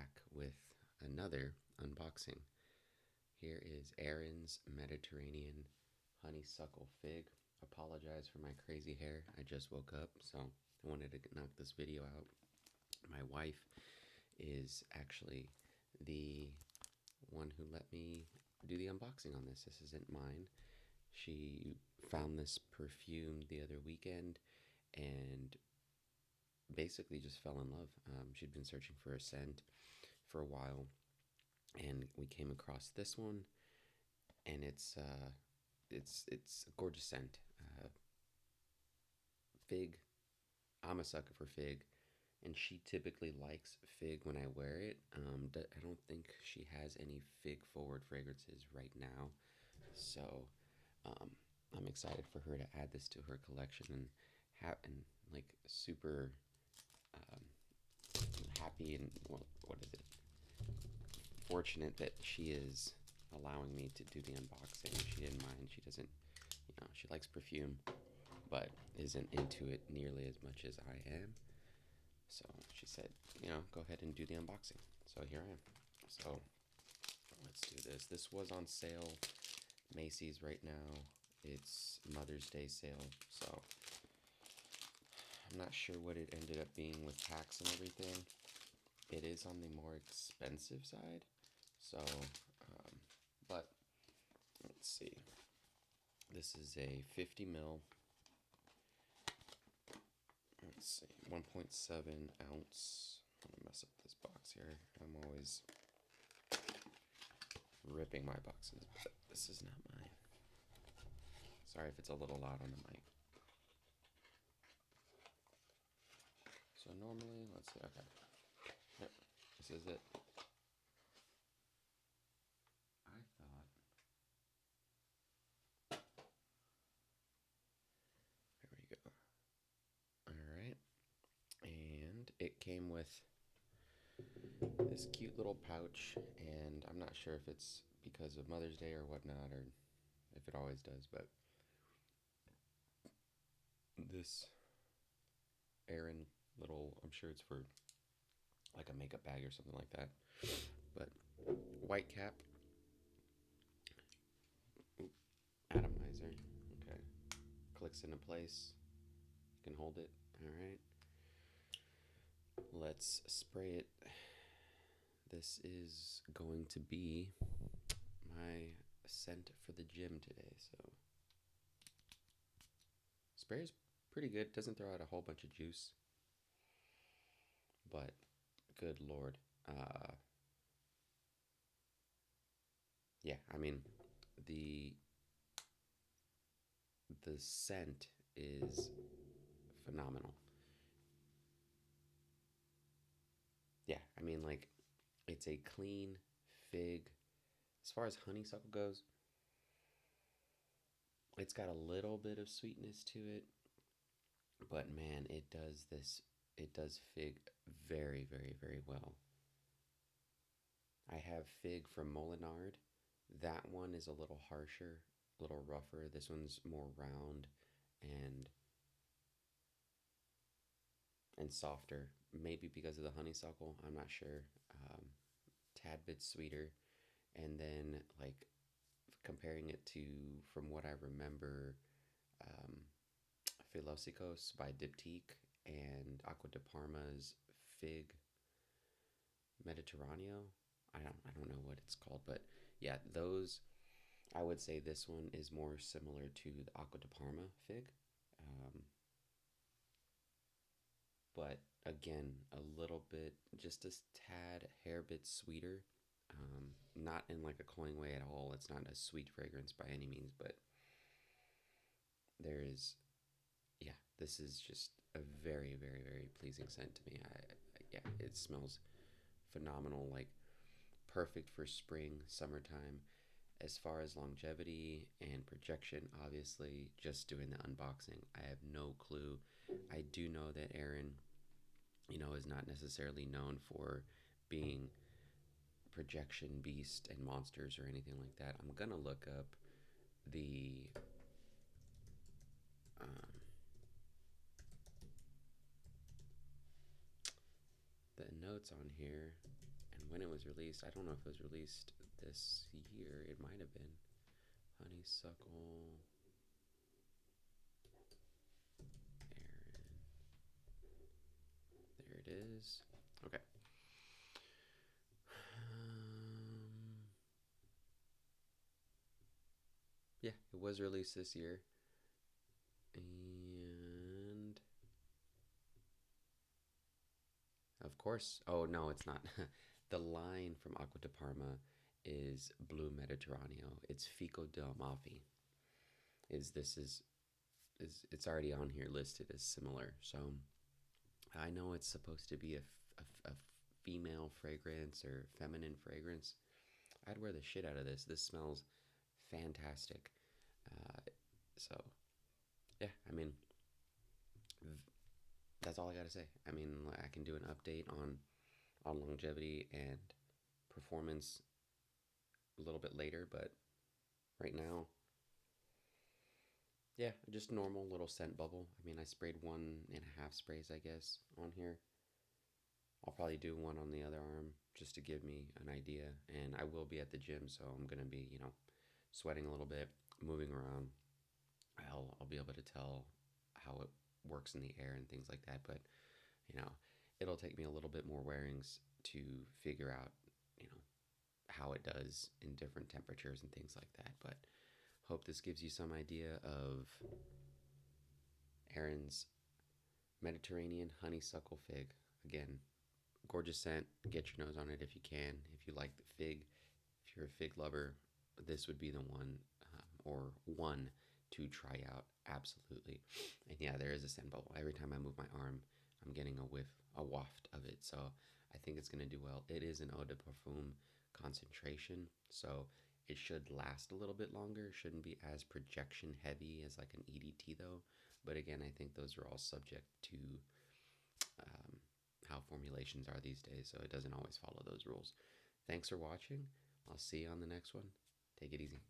back with another unboxing. Here is Aerin's Mediterranean Honeysuckle Figue. Apologize for my crazy hair. I just woke up, so I wanted to knock this video out. My wife is actually the one who let me do the unboxing on this. This isn't mine. She found this perfume the other weekend and basically just fell in love. She'd been searching for a scent for a while, and we came across this one, and it's a gorgeous scent. Fig. I'm a sucker for fig, and she typically likes fig when I wear it. I don't think she has any fig forward fragrances right now, so I'm excited for her to add this to her collection and like super um, happy and well, what is it? Fortunate that she is allowing me to do the unboxing. She didn't mind. She doesn't, she likes perfume, but isn't into it nearly as much as I am. So she said, go ahead and do the unboxing. So here I am. So let's do this. This was on sale, Macy's right now. It's Mother's Day sale, so I'm not sure what it ended up being with tax and everything. It is on the more expensive side, so, but let's see. This is a 50 ml. Let's see, 1.7 ounce. I'm gonna mess up this box here. I'm always ripping my boxes, but this is not mine. Sorry if it's a little loud on the mic. So normally, let's see, okay. Yep, this is it. I thought. There we go. Alright. And it came with this cute little pouch, and I'm not sure if it's because of Mother's Day or whatnot, or if it always does, but this Aerin little, I'm sure it's for like a makeup bag or something like that, but white cap, atomizer, okay, clicks into place, you can hold it. All right, let's spray it. This is going to be my scent for the gym today, so spray is pretty good. Doesn't throw out a whole bunch of juice, but good lord, yeah, I mean, the scent is phenomenal. Yeah, I mean, like, it's a clean fig. As far as honeysuckle goes, it's got a little bit of sweetness to it, but man, it does fig very, very, very well. I have fig from Molinard. That one is a little harsher, a little rougher. This one's more round and softer. Maybe because of the honeysuckle, I'm not sure. Tad bit sweeter. And then, like, comparing it to, from what I remember, um, Philosicos by Diptyque and Aqua de Parma's Fig Mediterraneo. I don't know what it's called, but yeah, those, I would say this one is more similar to the Aqua de Parma Fig. Um, but again, a little bit, just a tad hair bit sweeter. Not in like a cloying way at all. It's not a sweet fragrance by any means, but there is, yeah, this is just a very, very, very pleasing scent to me. Yeah, it smells phenomenal, like perfect for spring, summertime. As far as longevity and projection, obviously, just doing the unboxing, I have no clue. I do know that Aerin, is not necessarily known for being projection beast and monsters or anything like that. I'm gonna look up the um, the notes on here. And when it was released, I don't know if it was released this year. It might have been. Honeysuckle Aerin. There it is. Okay. Yeah, it was released this year. And of course, oh no, it's not. The line from Acqua di Parma is Blue Mediterraneo. It's Fico del Amalfi. Is this is it's already on here listed as similar. So I know it's supposed to be a female fragrance or feminine fragrance. I'd wear the shit out of this. This smells fantastic. Uh, so yeah, I mean that's all I gotta say. I mean I can do an update on longevity and performance a little bit later, but right now, yeah, just normal little scent bubble. I mean, I sprayed 1.5 sprays, I guess, on here. I'll probably do one on the other arm just to give me an idea. And I will be at the gym, so I'm gonna be, sweating a little bit, moving around. I'll be able to tell how it works in the air and things like that. But you know, it'll take me a little bit more wearings to figure out, you know, how it does in different temperatures and things like that. But hope this gives you some idea of Aerin's Mediterranean Honeysuckle Figue. Again, gorgeous scent. Get your nose on it if you can. If you like the fig, if you're a fig lover, this would be the one or one to try out. Absolutely. And yeah, there is a scent bubble. Every time I move my arm, I'm getting a whiff, a waft of it. So I think it's going to do well. It is an eau de parfum concentration. So it should last a little bit longer. Shouldn't be as projection heavy as like an EDT though. But again, I think those are all subject to um, how formulations are these days, so it doesn't always follow those rules. Thanks for watching. I'll see you on the next one. Take it easy.